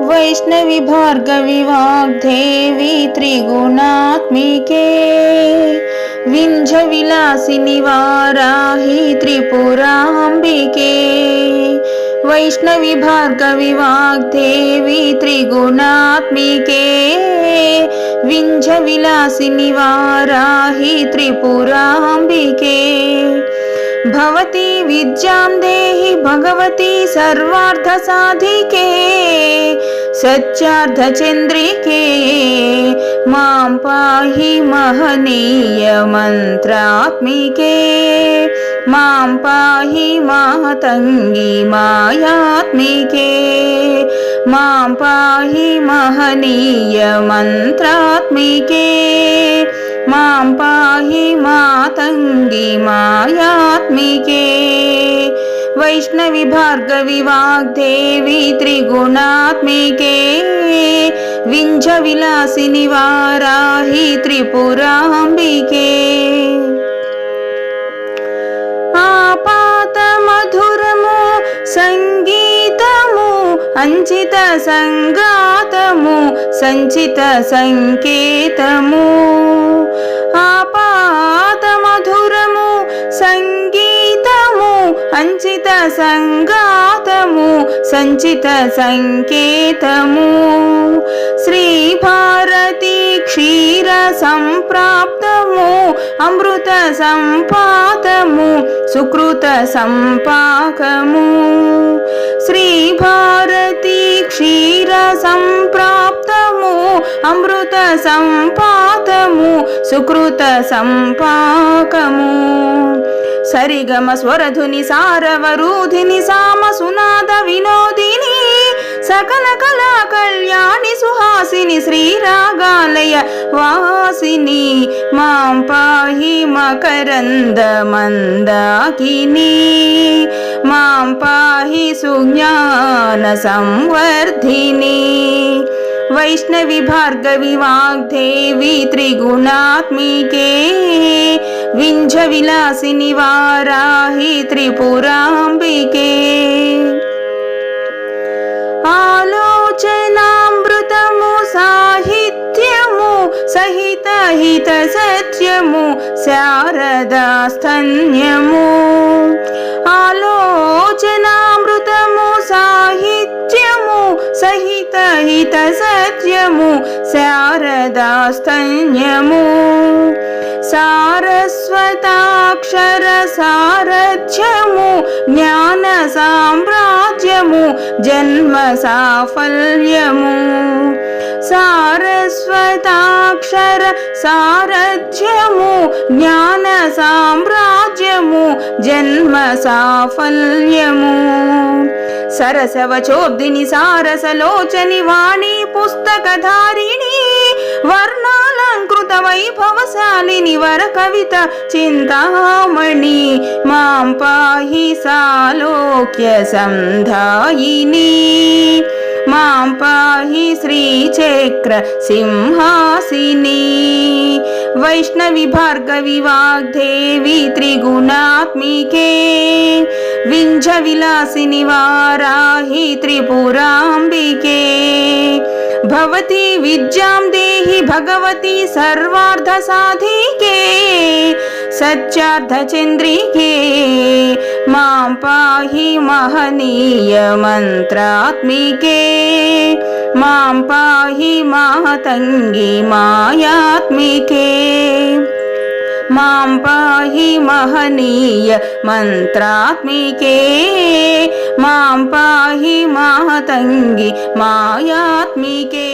वैष्णवी भार्गवी वाग्देवी त्रिगुणात्मिके विंझविलासिनी वाराही त्रिपुरांबिके। वैष्णवी भार्गवी वाग्देवी त्रिगुणात्मिके विंझविलासिनी वाराही त्रिपुरांबिके। भवती विद्यां देहि भगवती सर्वार्थ साधिके सच्चार्धचंद्रिके मां पाहि महनीय मंत्रात्मिके। मां पाहि मातंगी मायात्मिके मां पाहि महनीय मंत्रात्मिके मां पाहि मातंगी मायात्मिके। वैष्णवी भार्गवी वाग्देवी त्रिगुणात्मिके विंझविलासिनी वाराही त्रिपुरांबिके। आपात मधुरमु संगीतमु अंचित संगातमु संचित संकेतमु। आपात मधुरमु संगीतमु अंचित संगातमु संचित संकेतमु। श्री भारती क्षीर संप्राप्तमु अमृत संपातमु सुकृत संपाकमु। श्री भारती क्षीर संप्राप्तमु अमृत संपातमु सुकृत संपाकमु। सरिगम स्वरधुनि सारवरूधिनि साम सुनाद विनोदिनी सकल कला कल्याणि सुहासिनी श्रीरागालय वासिनी मां पाहि मकरंद मंदाकिनी मां पाहि सुज्ञान संवर्धिनी। वैष्णवी भार्गवी वाग्देवी त्रिगुणात्मिके विंझविलासिनी वाराही त्रिपुरांबिके। आलोचनामृतमु साहित्यमु सहित हित सत्यमु शारदास्तन्यमु। आलोचनामृतमु साहित्यमु सहित हित सत्यमु शारदास्तन्यमु। सारस्वताक्षर सारथ्यमु ज्ञान साम्राज्यमु जन्म साफल्यमु। सारस्वताक्षर सारथ्यमु ज्ञान साम्राज्यमु जन्म साफल्यमु। सरसवचोब्दिनि सारसलोचनि वाणी पुस्तकधारिणी वर्णालंकृत वैभवशालिनी वर कविता चिंतामणि मां पाहि सालोक्य संधायिनी मां पाहि श्रीचक्र सिंहासिनी। वैष्णवी भार्गवी वाग्देवी त्रिगुणात्मिके विंझविलासिनी वाराही त्रिपुरांबिके। भवती विद्यां देहि भगवती सर्वार्थ साधिके सच्चार्धचंद्रिके मां पाहि महनीय मंत्रात्मिके मां पाहि मातंगी मायात्मिके मां पाहि महनीय मंत्रात्मिके मां पाहि मातंगी मायात्मिके।